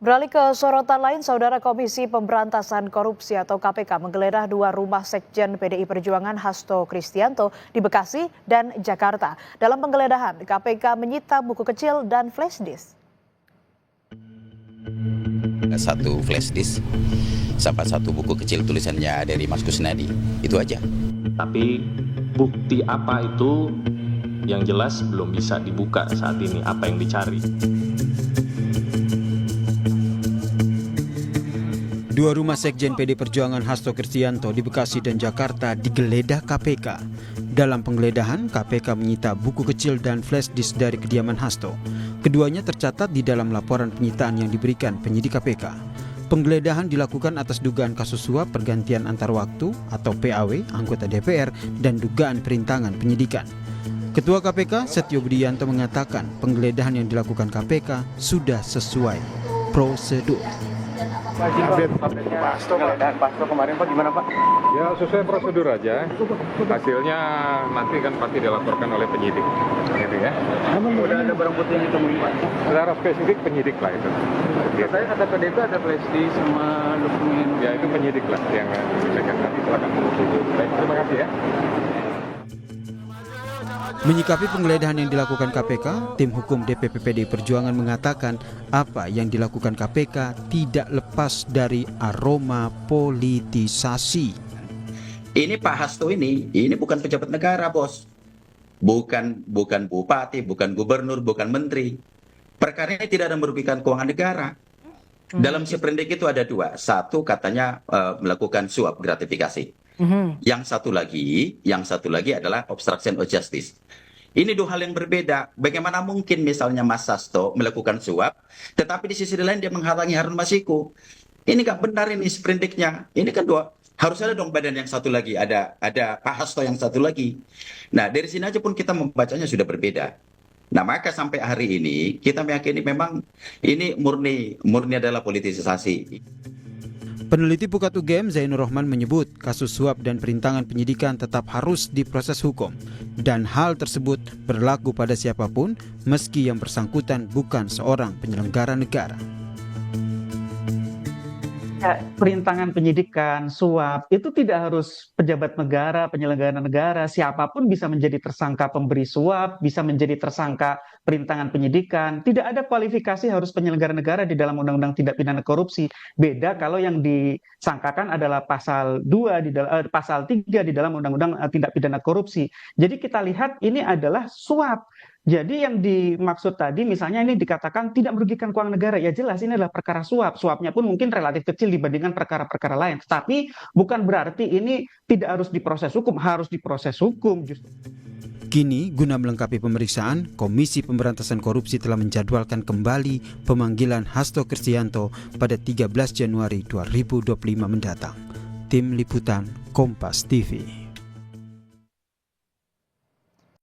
Beralih ke sorotan lain, Saudara Komisi Pemberantasan Korupsi atau KPK menggeledah 2 rumah sekjen PDI Perjuangan Hasto Kristianto di Bekasi dan Jakarta. Dalam penggeledahan, KPK menyita buku kecil dan flash disk. Satu flash disk sampai satu buku kecil tulisannya dari Mas Kusnadi, itu aja. Tapi bukti apa itu yang jelas belum bisa dibuka saat ini, apa yang dicari. 2 rumah sekjen PD Perjuangan Hasto Kristianto di Bekasi dan Jakarta digeledah KPK. Dalam penggeledahan, KPK menyita buku kecil dan flash disk dari kediaman Hasto. Keduanya tercatat di dalam laporan penyitaan yang diberikan penyidik KPK. Penggeledahan dilakukan atas dugaan kasus suap pergantian antar waktu atau PAW anggota DPR dan dugaan perintangan penyidikan. Ketua KPK Setio Budianto mengatakan penggeledahan yang dilakukan KPK sudah sesuai prosedur. Penggeledahan Pasto kemarin Pak, gimana Pak? Ya sesuai prosedur aja. Hasilnya nanti kan pasti dilaporkan oleh penyidik, gitu ya. Udah ada barang bukti yang ditemuin Pak? Secara spesifik penyidik lah itu. Saya kata PDP ada flash disk sama dokumen. Ya itu penyidik lah yang menyampaikan, nanti silakan. Baik, terima kasih ya. Menyikapi penggeledahan yang dilakukan KPK, tim hukum DPP PDI Perjuangan mengatakan apa yang dilakukan KPK tidak lepas dari aroma politisasi. Ini Pak Hasto ini bukan pejabat negara, bos. Bukan bupati, bukan gubernur, bukan menteri. Perkara ini tidak ada merugikan keuangan negara. Dalam seprindik itu ada 2. Satu katanya melakukan suap gratifikasi. Yang satu lagi adalah obstruction of justice. Ini 2 hal yang berbeda. Bagaimana mungkin misalnya Mas Hasto melakukan suap, tetapi di sisi lain dia menghalangi Harun Masiku. Ini nggak benar ini sprindiknya. Ini kan 2. Harus ada dong badan yang satu lagi. Ada Pak Hasto yang satu lagi. Nah dari sini aja pun kita membacanya sudah berbeda. Nah maka sampai hari ini kita meyakini memang ini murni adalah politisasi. Peneliti Pukat UGM Zainur Rohman menyebut kasus suap dan perintangan penyidikan tetap harus diproses hukum dan hal tersebut berlaku pada siapapun meski yang bersangkutan bukan seorang penyelenggara negara. Perintangan penyidikan, suap, itu tidak harus pejabat negara, penyelenggara negara, siapapun bisa menjadi tersangka pemberi suap, bisa menjadi tersangka perintangan penyidikan. Tidak ada kualifikasi harus penyelenggara negara di dalam Undang-Undang Tindak Pidana Korupsi. Beda kalau yang disangkakan adalah pasal 2 pasal 3 di dalam Undang-Undang Tindak Pidana Korupsi. Jadi kita lihat ini adalah suap. Jadi yang dimaksud tadi misalnya ini dikatakan tidak merugikan keuangan negara, ya jelas ini adalah perkara suap. Suapnya pun mungkin relatif kecil dibandingkan perkara-perkara lain. Tetapi bukan berarti ini tidak harus diproses hukum, harus diproses hukum justru. Kini, guna melengkapi pemeriksaan, Komisi Pemberantasan Korupsi telah menjadwalkan kembali pemanggilan Hasto Kristianto pada 13 Januari 2025 mendatang. Tim Liputan Kompas TV.